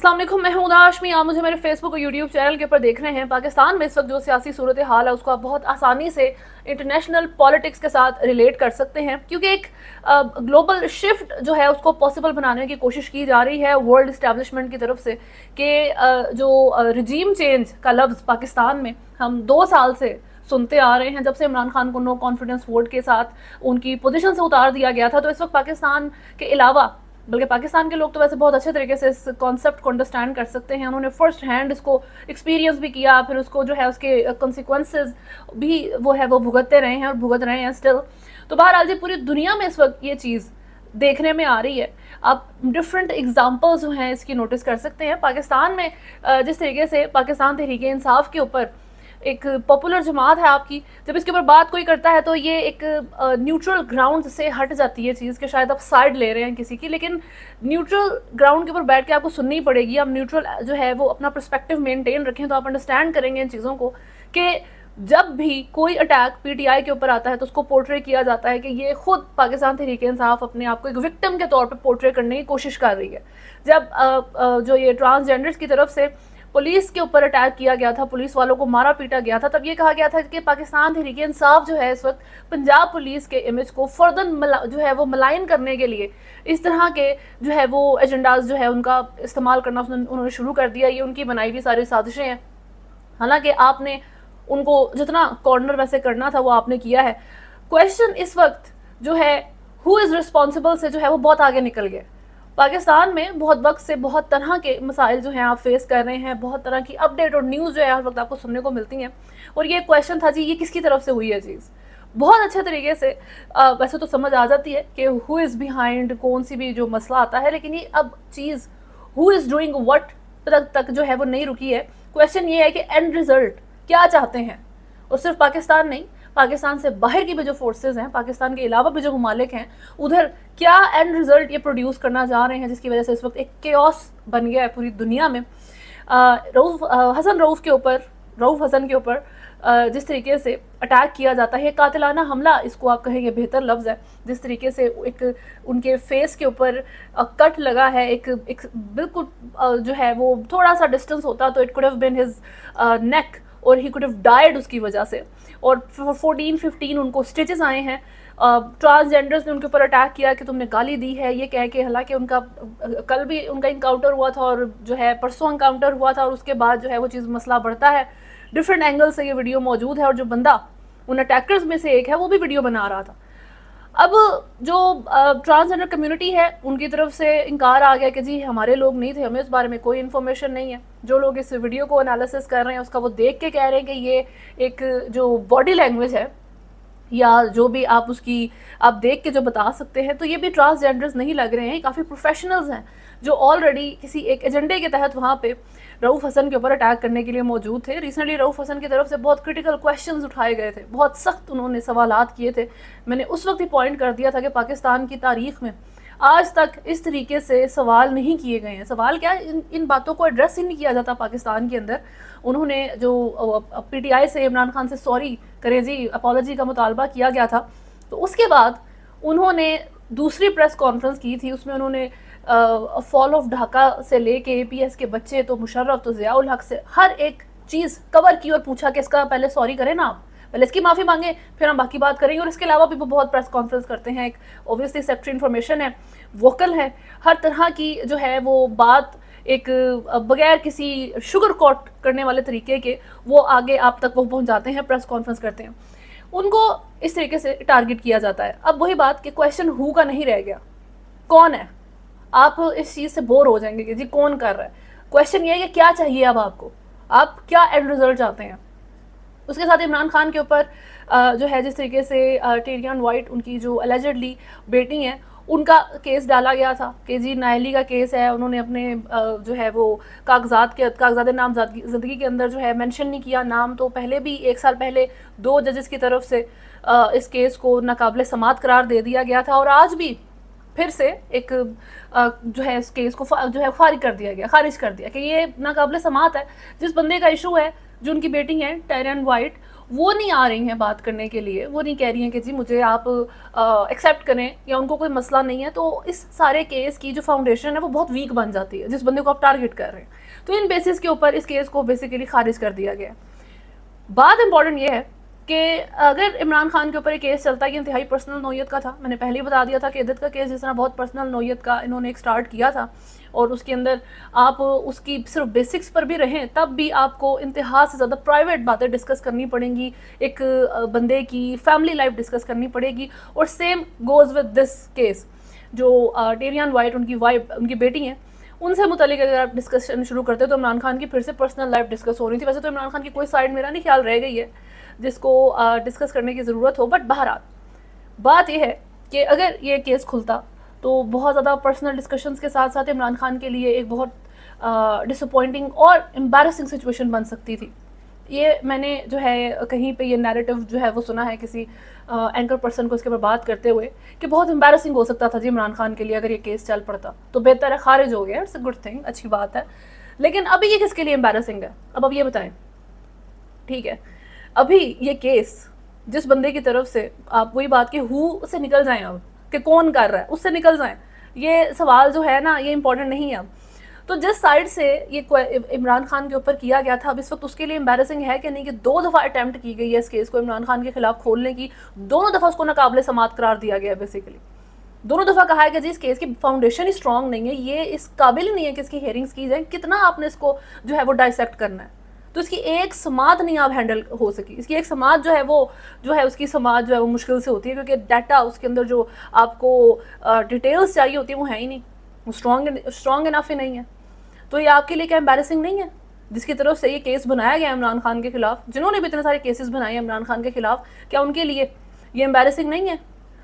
अस्सलाम वालेकुम, मैं हूं हाशमी। आप मुझे मेरे फेसबुक और यूट्यूब चैनल के ऊपर देख रहे हैं। पाकिस्तान में इस वक्त जो सियासी सूरत हाल है उसको आप बहुत आसानी से इंटरनेशनल पॉलिटिक्स के साथ रिलेट कर सकते हैं, क्योंकि एक ग्लोबल शिफ्ट जो है उसको पॉसिबल बनाने की कोशिश की जा रही है वर्ल्ड इस्टेब्लिशमेंट की तरफ से कि जो रिजीम चेंज का लफ्ज़ पाकिस्तान में हम 2 साल से सुनते आ रहे हैं, जब से इमरान खान को नो कॉन्फिडेंस वोट के साथ उनकी पोजीशन से उतार दिया गया था। तो इस वक्त पाकिस्तान के अलावा बल्कि पाकिस्तान के लोग तो वैसे बहुत अच्छे तरीके से इस कॉन्सेप्ट को अंडरस्टैंड कर सकते हैं। उन्होंने फर्स्ट हैंड इसको एक्सपीरियंस भी किया, फिर उसको जो है उसके कॉन्सिक्वेंसेस भी वो भुगतते रहे हैं और भुगत रहे हैं स्टिल। तो बहरहाल जी पूरी दुनिया में इस वक्त ये चीज़ देखने में आ रही है। आप डिफरेंट एग्जांपल्स जो हैं इसकी नोटिस कर सकते हैं। पाकिस्तान में जिस तरीके से पाकिस्तान तहरीक इंसाफ के ऊपर एक पॉपुलर जमात है आपकी, जब इसके ऊपर बात कोई करता है तो ये एक न्यूट्रल ग्राउंड से हट जाती है चीज़ कि शायद आप साइड ले रहे हैं किसी की, लेकिन न्यूट्रल ग्राउंड के ऊपर बैठ के आपको सुननी पड़ेगी। आप न्यूट्रल जो है वो अपना पर्सपेक्टिव मेंटेन रखें तो आप अंडरस्टैंड करेंगे इन चीज़ों को कि जब भी कोई अटैक पीटीआई के ऊपर आता है तो उसको पोर्ट्रे किया जाता है कि ये खुद पाकिस्तान तहरीक इंसाफ अपने आप को एक विक्टिम के तौर पर पोर्ट्रे करने की कोशिश कर रही है। जब जो ये ट्रांसजेंडर्स की तरफ से पुलिस के ऊपर अटैक किया गया था, पुलिस वालों को मारा पीटा गया था, तब ये कहा गया था कि पाकिस्तान तहरीक इंसाफ जो है इस वक्त पंजाब पुलिस के इमेज को फर्दर जो है वो मलाइन करने के लिए इस तरह के जो है वो एजेंडाज जो है उनका इस्तेमाल करना उन्होंने शुरू कर दिया। ये उनकी बनाई हुई सारी साजिशें हैं। हालांकि आपने उनको जितना कॉर्नर वैसे करना था वो आपने किया है। क्वेश्चन इस वक्त जो है हु इज़ रिस्पॉन्सिबल से जो है वो बहुत आगे निकल गए। पाकिस्तान में बहुत वक्त से बहुत तरह के मसाइल जो हैं आप फेस कर रहे हैं, बहुत तरह की अपडेट और न्यूज़ जो है हर वक्त आपको सुनने को मिलती हैं। और ये क्वेश्चन था जी ये किसकी तरफ से हुई है चीज़, बहुत अच्छे तरीके से वैसे तो समझ आ जाती है कि हु इज़ बिहाइंड कौन सी भी जो मसला आता है, लेकिन ये अब चीज़ हु इज़ डूइंग व्हाट तक जो है वो नहीं रुकी है। क्वेश्चन ये है कि एंड रिजल्ट क्या चाहते हैं। और सिर्फ पाकिस्तान नहीं, पाकिस्तान से बाहर की भी जो फोर्सेस हैं, पाकिस्तान के अलावा भी जो ममालिक हैं, उधर क्या एंड रिजल्ट ये प्रोड्यूस करना चाह रहे हैं, जिसकी वजह से इस वक्त एक केओस बन गया है पूरी दुनिया में। रऊफ हसन के ऊपर जिस तरीके से अटैक किया जाता है, कातिलाना हमला इसको आप कहेंगे बेहतर लफ्ज़ है। जिस तरीके से एक उनके फेस के ऊपर कट लगा है, एक बिल्कुल जो है वो थोड़ा सा डिस्टेंस होता तो it could have been his neck और ही कुड हैव डाइड उसकी वजह से। और 14-15 उनको स्टिचेस आए हैं। ट्रांसजेंडर्स ने उनके ऊपर अटैक किया कि तुमने गाली दी है, ये कह के। हालांकि उनका कल भी उनका इनकाउंटर हुआ था और जो है परसों इनकाउंटर हुआ था, और उसके बाद जो है वो चीज़ मसला बढ़ता है। डिफरेंट एंगल से ये वीडियो मौजूद है और जो बंदा उन अटैकर्स में से एक है वो भी वीडियो बना रहा था। अब जो ट्रांसजेंडर कम्युनिटी है उनकी तरफ से इनकार आ गया कि जी हमारे लोग नहीं थे, हमें इस बारे में कोई इन्फॉर्मेशन नहीं है। जो लोग इस वीडियो को एनालिसिस कर रहे हैं उसका वो देख के कह रहे हैं कि ये एक जो बॉडी लैंग्वेज है या जो भी आप उसकी आप देख के जो बता सकते हैं, तो ये भी ट्रांसजेंडर्स नहीं लग रहे हैं, काफ़ी प्रोफेशनल्स हैं जो ऑलरेडी किसी एक एजेंडे के तहत वहाँ पे रऊफ हसन के ऊपर अटैक करने के लिए मौजूद थे। रिसेंटली रऊफ हसन की तरफ से बहुत क्रिटिकल क्वेश्चंस उठाए गए थे, बहुत सख्त उन्होंने सवालात किए थे। मैंने उस वक्त ही पॉइंट कर दिया था कि पाकिस्तान की तारीख में आज तक इस तरीके से सवाल नहीं किए गए हैं। सवाल क्या, इन बातों को एड्रेस ही नहीं किया जाता पाकिस्तान के अंदर। उन्होंने जो पीटीआई से इमरान खान से सॉरी करें जी, अपॉलॉजी का मुतालबा किया गया था, तो उसके बाद उन्होंने दूसरी प्रेस कॉन्फ्रेंस की थी। उसमें उन्होंने फॉल ऑफ ढाका से लेके एपीएस के बच्चे तो मुशर्रफ तो ज़ियाउल हक से हर एक चीज़ कवर की और पूछा कि इसका पहले सॉरी करें ना, आप पहले इसकी माफ़ी मांगे फिर हम बाकी बात करेंगे। और इसके अलावा भी वो बहुत प्रेस कॉन्फ्रेंस करते हैं। एक ऑब्वियसली सेक्रेटरी इन्फॉर्मेशन है, वोकल है, हर तरह की जो है वो बात एक बगैर किसी शुगर कोट करने वाले तरीके के वो आगे आप तक वो पहुंचाते हैं, प्रेस कॉन्फ्रेंस करते हैं। उनको इस तरीके से टारगेट किया जाता है। अब वही बात कि क्वेश्चन हु का नहीं रह गया, कौन है। आप इस चीज़ से बोर हो जाएंगे कि जी कौन कर रहा है। क्वेश्चन ये है कि क्या चाहिए अब आपको, आप क्या एंड रिजल्ट चाहते हैं। उसके साथ इमरान खान के ऊपर जो है जिस तरीके से टेरियन वाइट उनकी जो एलिजिडली बेटी हैं उनका केस डाला गया था कि जी नायली का केस है। उन्होंने अपने जो है वो कागजात नामजदगी के अंदर जो है मेंशन नहीं किया नाम। तो पहले भी 1 साल पहले 2 जजेस की तरफ से इस केस को नाकाबिले समात करार दे दिया गया था, और आज भी फिर से एक जो है इस केस को जो है खारिज कर दिया कि ये नाकाबिले समात है। जिस बंदे का इशू है जो उनकी बेटी है टेरियन वाइट, वो नहीं आ रही हैं बात करने के लिए, वो नहीं कह रही हैं कि जी मुझे आप एक्सेप्ट करें या उनको कोई मसला नहीं है, तो इस सारे केस की जो फाउंडेशन है वो बहुत वीक बन जाती है जिस बंदे को आप टारगेट कर रहे हैं। तो इन बेसिस के ऊपर इस केस को बेसिकली खारिज कर दिया गया। बात इंपॉर्टेंट ये है कि अगर इमरान खान के ऊपर एक केस चलता है कि इंतहाई पर्सनल नौयत का था, मैंने पहले ही बता दिया था कि इद्दत का केस जिस तरह बहुत पर्सनल नौयत का इन्होंने एक स्टार्ट किया था और उसके अंदर आप उसकी सिर्फ बेसिक्स पर भी रहें तब भी आपको इंतहा से ज़्यादा प्राइवेट बातें डिस्कस करनी पड़ेंगी, एक बंदे की फैमिली लाइफ डिस्कस करनी पड़ेगी। और same goes with this case, जो टेरियन वाइट उनकी बेटी हैं, उनसे मुतालिक अगर आप डिस्कशन शुरू करते हो तो इमरान खान की फिर से पर्सनल लाइफ डिस्कस हो रही थी। वैसे तो इमरान खान की कोई साइड मेरा नहीं ख्याल रह गई है जिसको डिस्कस करने की ज़रूरत हो, बट बहरहाल बात यह है कि अगर ये केस खुलता तो बहुत ज़्यादा पर्सनल डिस्कशंस के साथ साथ इमरान खान के लिए एक बहुत डिसअपॉइंटिंग और एम्बैरसिंग सिचुएशन बन सकती थी। ये मैंने जो है कहीं पे ये नैरेटिव जो है वो सुना है किसी एंकर पर्सन को इसके ऊपर बात करते हुए कि बहुत एम्बैरसिंग हो सकता था जी इमरान खान के लिए अगर ये केस चल पड़ता। तो बेहतर है खारिज हो गया, इट्स अ गुड थिंग, अच्छी बात है। लेकिन अभी ये किसके लिए एम्बैरसिंग है, अब ये बताएं। ठीक है, अभी ये केस जिस बंदे की तरफ से, आप वही बात कि हु से निकल जाएं, अब कि कौन कर रहा है उससे निकल जाएं, ये सवाल जो है ना ये इंपॉर्टेंट नहीं है अब। तो जिस साइड से ये इमरान खान के ऊपर किया गया था, अब इस वक्त उसके लिए एम्बैरसिंग है कि नहीं कि 2 दफ़ा अटैम्प्ट की गई है इस केस को इमरान खान के खिलाफ खोलने की, दोनों दफ़ा उसको नाकाबिले समात करार दिया गया है। बेसिकली दोनों दफ़ा कहा है कि जी इस केस की फाउंडेशन ही स्ट्रॉन्ग नहीं है, ये इस काबिल ही नहीं है कि इसकी हेयरिंग्स की जाए, कितना आपने इसको जो है वो डाइसेक्ट करना है। तो इसकी एक समात नहीं आप हैंडल हो सकी, इसकी एक समात जो है वो उसकी समात जो है वो मुश्किल से होती है, क्योंकि डाटा उसके अंदर जो आपको डिटेल्स चाहिए होती है वो है ही नहीं, वो स्ट्रॉन्ग इनफ ही नहीं है। तो ये आपके लिए क्या एम्बैरसिंग नहीं है जिसकी तरफ से ये केस बनाया गया इमरान खान के खिलाफ, जिन्होंने भी इतने सारे केसेस बनाए हैं इमरान खान के खिलाफ, क्या उनके लिए ये एम्बैरसिंग नहीं है?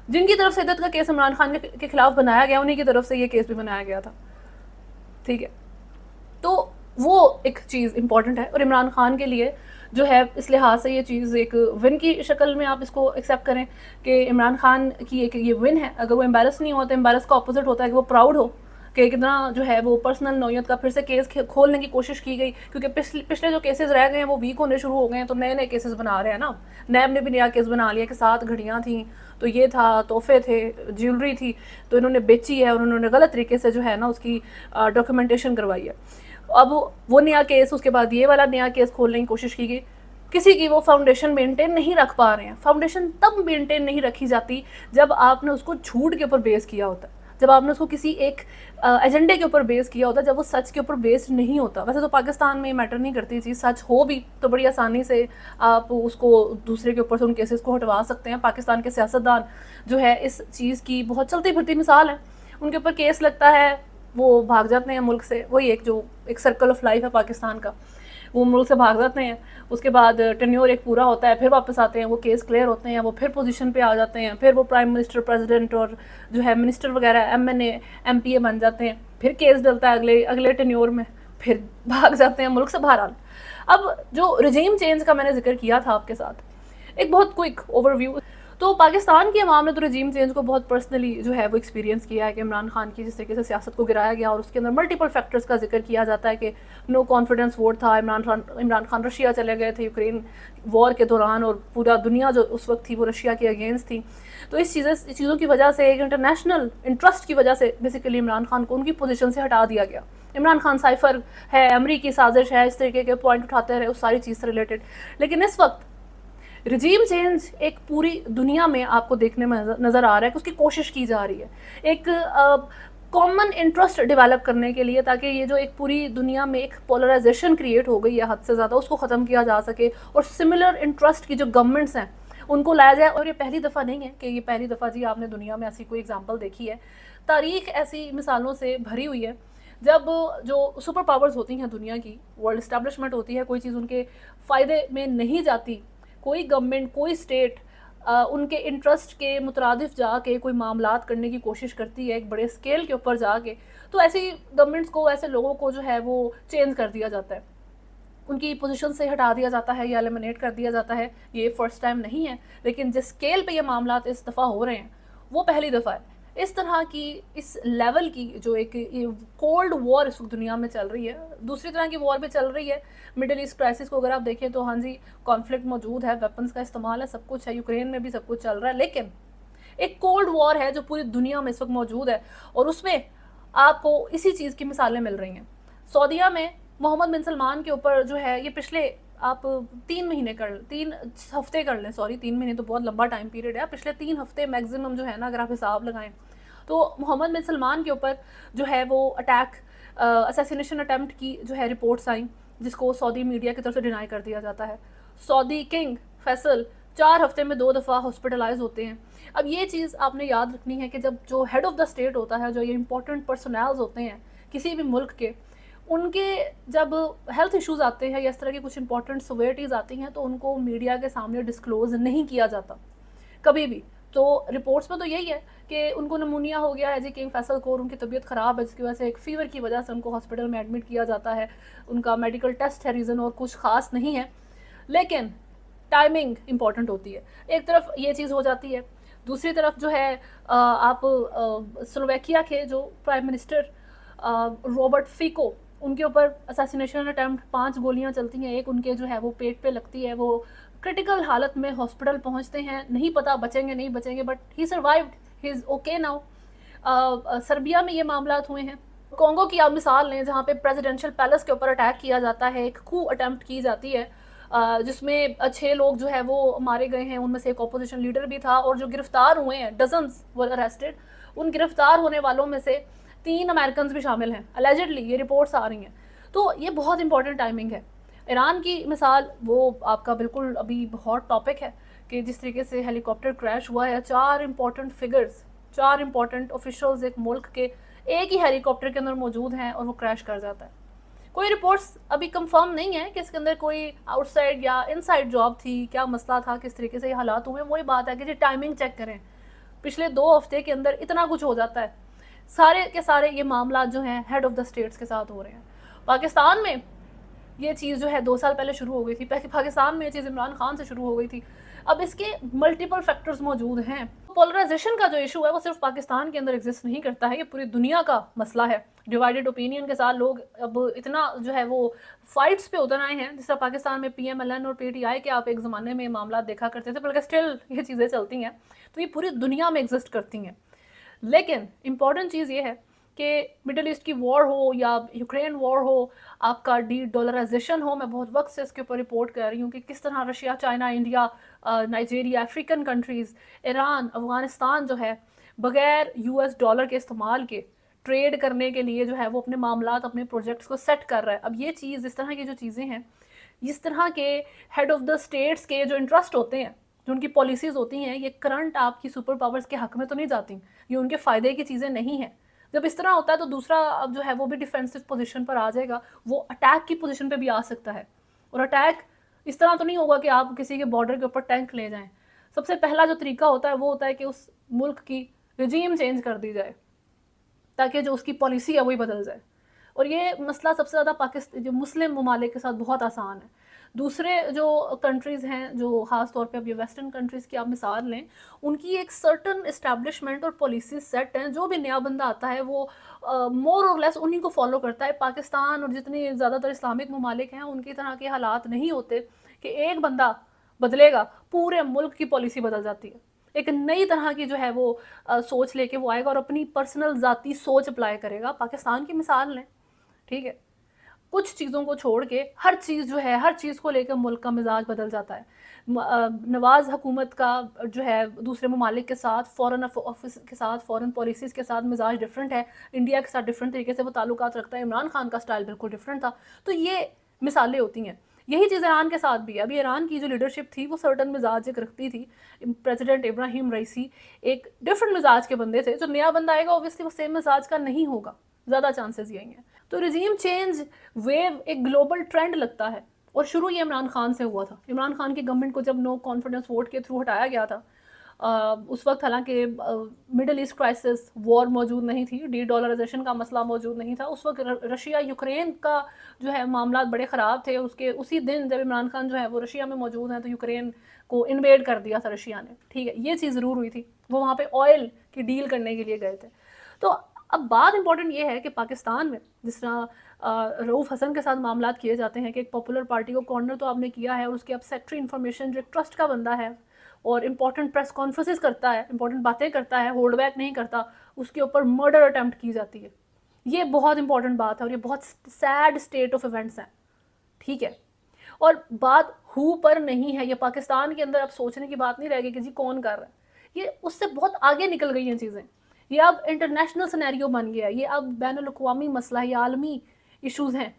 जिनकी तरफ से इद्दत का केस इमरान खान के खिलाफ बनाया गया उन्हीं की तरफ से ये केस भी बनाया गया था। ठीक है, तो वो एक चीज़ इंपॉर्टेंट है और इमरान खान के लिए जो है इस लिहाज से ये चीज़ एक विन की शक्ल में आप इसको एक्सेप्ट करें कि इमरान खान की एक ये विन है। अगर वो एम्बैरस नहीं होता, एम्बैरस का ऑपोजिट होता है कि वो प्राउड हो कि कितना जो है वो पर्सनल नौयत का फिर से केस खोलने की कोशिश की गई, क्योंकि पिछले जो केसेस रह गए हैं वो वीक होने शुरू हो गए हैं, तो नए नए केसेस बना रहे हैं ना। नैब ने भी नया केस बना लिया कि 7 घड़ियाँ थी, तो ये था, तोहफे थे, ज्वेलरी थी, तो इन्होंने बेची है और उन्होंने गलत तरीके से जो है ना उसकी डॉक्यूमेंटेशन करवाई है। अब वो नया केस, उसके बाद ये वाला नया केस खोलने की कोशिश की गई। किसी की वो फाउंडेशन मेंटेन नहीं रख पा रहे हैं। फाउंडेशन तब मेंटेन नहीं रखी जाती जब आपने उसको झूठ के ऊपर बेस किया होता है, जब आपने उसको किसी एक एजेंडे के ऊपर बेस किया होता है, जब वो सच के ऊपर बेस्ड नहीं होता। वैसे तो पाकिस्तान में मैटर नहीं करती चीज़, सच हो भी तो बड़ी आसानी से आप उसको दूसरे के ऊपर से उन केसेस को हटवा सकते हैं। पाकिस्तान के सियासतदान जो है इस चीज़ की बहुत चलती फिरती मिसाल है। उनके ऊपर केस लगता है, वो भाग जाते हैं मुल्क से। वही एक सर्कल ऑफ लाइफ है पाकिस्तान का, वो मुल्क से भाग जाते हैं, उसके बाद टेन्योर एक पूरा होता है, फिर वापस आते हैं, वो केस क्लियर होते हैं, वो फिर पोजीशन पे आ जाते हैं, फिर वो प्राइम मिनिस्टर, प्रेसिडेंट और जो है मिनिस्टर वगैरह MNA MPA बन जाते हैं, फिर केस डलता है अगले टेन्योर में, फिर भाग जाते हैं मुल्क से। बहरहाल अब जो रिजीम चेंज का मैंने जिक्र किया था आपके साथ, एक बहुत क्विक ओवरव्यू। तो पाकिस्तान की अवाम ने तो रजीम चेंज को बहुत पर्सनली जो है वो एक्सपीरियंस किया है कि इमरान खान की जिस तरीके से सियासत को गिराया गया, और उसके अंदर मल्टीपल फैक्टर्स का जिक्र किया जाता है कि नो कॉन्फिडेंस वोट था, इमरान खान रशिया चले गए थे यूक्रेन वॉर के दौरान, और पूरा दुनिया जो उस वक्त थी वो रशिया के अगेंस्ट थी। तो इस चीज़ों की वजह से, एक इंटरनेशनल इंटरेस्ट की वजह से बेसिकली इमरान खान को उनकी पोजीशन से हटा दिया गया। इमरान खान साइफर है, अमरीकी साजिश है, इस तरीके के पॉइंट उठाते रहे उस सारी चीज़ से रिलेटेड। लेकिन इस वक्त रिजीम चेंज एक पूरी दुनिया में आपको देखने में नज़र आ रहा है कि उसकी कोशिश की जा रही है एक कॉमन इंटरेस्ट डेवलप करने के लिए, ताकि ये जो एक पूरी दुनिया में एक पोलराइजेशन क्रिएट हो गई है हद से ज़्यादा, उसको ख़त्म किया जा सके और सिमिलर इंटरेस्ट की जो गवर्नमेंट्स हैं उनको लाया जाए। और ये पहली दफ़ा नहीं है कि ये पहली दफ़ा जी आपने दुनिया में ऐसी कोई एग्जांपल देखी है। तारीख ऐसी मिसालों से भरी हुई है जब जो सुपर पावर्स होती हैं दुनिया की, वर्ल्ड इस्टेब्लिशमेंट होती है, कोई चीज़ उनके फ़ायदे में नहीं जाती, कोई गवर्नमेंट, कोई स्टेट उनके इंटरेस्ट के मुतरादिफ जाके कोई मामलात करने की कोशिश करती है एक बड़े स्केल के ऊपर जाके, तो ऐसी गवर्नमेंट्स को, ऐसे लोगों को जो है वो चेंज कर दिया जाता है, उनकी पोजीशन से हटा दिया जाता है या एलिमिनेट कर दिया जाता है। ये फर्स्ट टाइम नहीं है, लेकिन जिस स्केल पे ये मामलात इस दफ़ा हो रहे हैं वो पहली दफ़ा है। इस तरह की, इस लेवल की जो एक ये कोल्ड वॉर इस वक्त दुनिया में चल रही है, दूसरी तरह की वॉर भी चल रही है। मिडिल ईस्ट क्राइसिस को अगर आप देखें तो हाँ जी, कॉन्फ्लिक्ट मौजूद है, वेपन्स का इस्तेमाल है, सब कुछ है, यूक्रेन में भी सब कुछ चल रहा है, लेकिन एक कोल्ड वॉर है जो पूरी दुनिया में इस वक्त मौजूद है, और उसमें आपको इसी चीज़ की मिसालें मिल रही हैं। सऊदीया में मोहम्मद बिन सलमान के ऊपर जो है, ये पिछले आप 3 हफ्ते कर लें, सॉरी 3 महीने तो बहुत लंबा टाइम पीरियड है, पिछले 3 हफ्ते मैक्सिमम जो है ना, अगर आप हिसाब लगाएं तो मोहम्मद बिन सलमान के ऊपर जो है वो अटैक, असैसिनेशन अटैम्प्ट की जो है रिपोर्ट्स आई, जिसको सऊदी मीडिया की तरफ से डिनाई कर दिया जाता है। सऊदी किंग फैसल 4 हफ्ते में 2 दफ़ा हॉस्पिटलाइज होते हैं। अब ये चीज़ आपने याद रखनी है कि जब जो हेड ऑफ़ द स्टेट होता है, जो ये इंपॉर्टेंट पर्सनल्स होते हैं किसी भी मुल्क के, उनके जब हेल्थ इश्यूज़ आते हैं या इस तरह की कुछ इंपॉर्टेंट सिवियरिटीज़ आती हैं, तो उनको मीडिया के सामने डिस्क्लोज़ नहीं किया जाता कभी भी। तो रिपोर्ट्स में तो यही है कि उनको नमूनिया हो गया है जी, किंग फैसल को, उनकी तबीयत ख़राब है, जिसकी वजह से एक फ़ीवर की वजह से उनको हॉस्पिटल में एडमिट किया जाता है, उनका मेडिकल टेस्ट है, रीज़न और कुछ ख़ास नहीं है, लेकिन टाइमिंग इंपॉर्टेंट होती है। एक तरफ ये चीज़ हो जाती है, दूसरी तरफ जो है आप स्लोवेकिया के जो प्राइम मिनिस्टर रॉबर्ट फिको, उनके ऊपर असैसिनेशन अटैम्प्ट, 5 गोलियां चलती हैं, एक उनके जो है वो पेट पे लगती है, वो क्रिटिकल हालत में हॉस्पिटल पहुंचते हैं, नहीं पता बचेंगे नहीं बचेंगे, but he survived, he is okay now. Serbia में ये मामला हुए हैं। कॉन्गो की आप मिसाल लें, जहाँ पे प्रेसिडेंशियल पैलेस के ऊपर अटैक किया जाता है, एक coup अटैम्प्ट की जाती है, जिसमें 6 लोग जो है वो मारे गए हैं, उनमें से एक अपोजिशन लीडर भी था, और जो गिरफ्तार हुए हैं, डजन्स वर अरेस्टेड। उन गिरफ्तार होने वालों में से 3 अमेरिकन भी शामिल हैं अलेजिडली, ये रिपोर्ट्स आ रही हैं। तो ये बहुत इंपॉर्टेंट टाइमिंग है। ईरान की मिसाल वो आपका बिल्कुल अभी बहुत टॉपिक है कि जिस तरीके से हेलीकॉप्टर क्रैश हुआ है, 4 इंपॉर्टेंट फिगर्स, 4 इंपॉर्टेंट ऑफिशियल्स एक मुल्क के एक ही हेलीकॉप्टर के अंदर मौजूद हैं, और वो क्रैश कर जाता है। कोई रिपोर्ट्स अभी कंफर्म नहीं है कि इसके अंदर कोई आउटसाइड या इनसाइड जॉब थी, क्या मसला था, किस तरीके से ये हालात हुए। वही बात है कि जी टाइमिंग चेक करें, पिछले 2 हफ्ते के अंदर इतना कुछ हो जाता है, सारे के सारे ये मामला जो हैं हेड ऑफ़ द स्टेट्स के साथ हो रहे हैं। पाकिस्तान में ये चीज़ जो है 2 साल पहले शुरू हो गई थी, पाकिस्तान में ये चीज़ इमरान खान से शुरू हो गई थी। अब इसके मल्टीपल फैक्टर्स मौजूद हैं। पोलराइजेशन का जो इशू है वो सिर्फ पाकिस्तान के अंदर एग्जिस्ट नहीं करता है, ये पूरी दुनिया का मसला है। डिवाइडेड ओपिनियन के साथ लोग अब इतना जो है वो फाइट्स पे उतर आए हैं, जिस तरह पाकिस्तान में PMLN और PTI के आप एक ज़माने में मामला देखा करते थे, बल्कि स्टिल ये चीज़ें चलती हैं, तो ये पूरी दुनिया में एग्जिस्ट करती हैं। लेकिन इम्पॉर्टेंट चीज़ ये है कि मिडल ईस्ट की वॉर हो या यूक्रेन वॉर हो, आपका डॉलराइजेशन हो, मैं बहुत वक्त से इसके ऊपर रिपोर्ट कर रही हूँ कि किस तरह Russia, China, India, Nigeria, African countries, Iran, Afghanistan जो है बग़ैर US डॉलर के इस्तेमाल के ट्रेड करने के लिए जो है वो अपने मामलात, अपने प्रोजेक्ट्स को सेट कर रहा है। अब ये चीज़, इस तरह की जो चीज़ें हैं, इस तरह के हेड ऑफ़ द स्टेट्स के जो इंटरेस्ट होते हैं, जो उनकी पॉलिसीज़ होती हैं, ये करंट आपकी सुपर पावर्स के हक़ में तो नहीं जाती, ये उनके फ़ायदे की चीज़ें नहीं हैं। जब इस तरह होता है तो दूसरा अब जो है वो भी डिफेंसिव पोजीशन पर आ जाएगा, वो अटैक की पोजीशन पे भी आ सकता है। और अटैक इस तरह तो नहीं होगा कि आप किसी के बॉर्डर के ऊपर टैंक ले जाएं। सबसे पहला जो तरीका होता है वो होता है कि उस मुल्क की रजीम चेंज कर दी जाए, ताकि जो उसकी पॉलिसी है वही बदल जाए। और ये मसला सबसे ज़्यादा पाकिस्तान, जो मुस्लिम ममालिक के साथ बहुत आसान है। दूसरे जो कंट्रीज़ हैं, जो ख़ास तौर पे अब ये वेस्टर्न कंट्रीज़ की आप मिसाल लें, उनकी एक सर्टन इस्टेब्लिशमेंट और पॉलिसी सेट हैं, जो भी नया बंदा आता है वो मोर और लेस उन्हीं को फॉलो करता है। पाकिस्तान और जितनी ज़्यादातर इस्लामिक ममालिक हैं, उनकी तरह के हालात नहीं होते कि एक बंदा बदलेगा पूरे मुल्क की पॉलिसी बदल जाती है। एक नई तरह की जो है वो सोच लेके वो आएगा और अपनी पर्सनल ज़ाती सोच अप्लाई करेगा। पाकिस्तान की मिसाल लें, ठीक है, कुछ चीज़ों को छोड़ के हर चीज़ जो है, हर चीज़ को लेकर मुल्क का मिजाज बदल जाता है। नवाज़ हुकूमत का जो है दूसरे ममालिक के साथ, फ़ॉरेन ऑफिस के साथ, फ़ॉरेन पॉलिसीज़ के साथ मिजाज डिफरेंट है, इंडिया के साथ डिफरेंट तरीके से वो ताल्लुकात रखता है। इमरान खान का स्टाइल बिल्कुल डिफरेंट था। तो ये मिसालें होती हैं। यही चीज़ ईरान के साथ भी है। अभी ईरान की जो लीडरशिप थी वो सर्टन मिजाज एक रखती थी। प्रेसिडेंट इब्राहिम रईसी एक डिफरेंट मिजाज के बंदे थे। जो नया बंदा आएगा ऑब्वियसली वो सेम मिजाज का नहीं होगा, ज़्यादा चांसेस यही हैं। तो रिजीम चेंज वेव एक ग्लोबल ट्रेंड लगता है, और शुरू ये इमरान खान से हुआ था। इमरान खान की गवर्नमेंट को जब नो कॉन्फिडेंस वोट के थ्रू हटाया गया था, उस वक्त हालांकि मिडल ईस्ट क्राइसिस वॉर मौजूद नहीं थी, डी डॉलराइजेशन का मसला मौजूद नहीं था उस वक्त। रशिया यूक्रेन का जो है मामला बड़े ख़राब थे। उसके उसी दिन जब इमरान खान जो है वो रशिया में मौजूद हैं तो यूक्रेन को इन्वेड कर दिया था रशिया ने, ठीक है, ये चीज़ ज़रूर हुई थी। वो वहाँ पे ऑयल की डील करने के लिए गए थे। तो अब बात इंपॉर्टेंट ये है कि पाकिस्तान में जिस तरह रऊफ़ हसन के साथ मामला किए जाते हैं कि एक पॉपुलर पार्टी को कॉर्नर तो आपने किया है और उसकी अब सेक्रेटरी इन्फॉर्मेशन जो एक ट्रस्ट का बंदा है और इंपॉर्टेंट प्रेस कॉन्फ्रेंसेस करता है, इंपॉर्टेंट बातें करता है, होल्ड बैक नहीं करता, उसके ऊपर मर्डर अटैम्प्ट की जाती है। ये बहुत इंपॉर्टेंट बात है और ये बहुत सैड स्टेट ऑफ इवेंट्स हैं, ठीक है। और बात हु पर नहीं है, ये पाकिस्तान के अंदर अब सोचने की बात नहीं रहेगी कि जी कौन कर रहा है, ये उससे बहुत आगे निकल गई हैं चीज़ें। ये अब इंटरनेशनल सिनेरियो बन गया है, ये अब बैनुल अक़वामी मसला है, ये आलमी इशूज़ हैं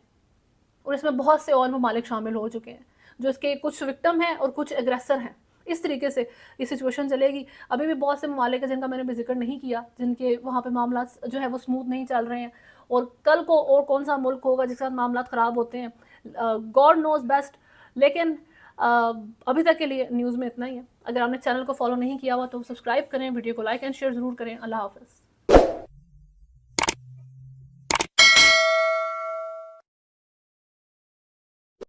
और इसमें बहुत से और ममालिक शामिल हो चुके हैं जो इसके कुछ विक्टिम हैं और कुछ एग्रेसर हैं। इस तरीके से ये सिचुएशन चलेगी। अभी भी बहुत से ममालिक हैं जिनका मैंने भी जिक्र नहीं किया, जिनके वहाँ पे मामला जो है वो स्मूथ नहीं चल रहे हैं, और कल को और कौन सा मुल्क होगा जिसके साथ मामला ख़राब होते हैं, गॉड नोज़ बेस्ट। लेकिन अभी तक के लिए न्यूज़ में इतना ही है। अगर आपने चैनल को फॉलो नहीं किया हुआ तो सब्सक्राइब करें, वीडियो को लाइक एंड शेयर ज़रूर करें। अल्लाह हाफ़िज़।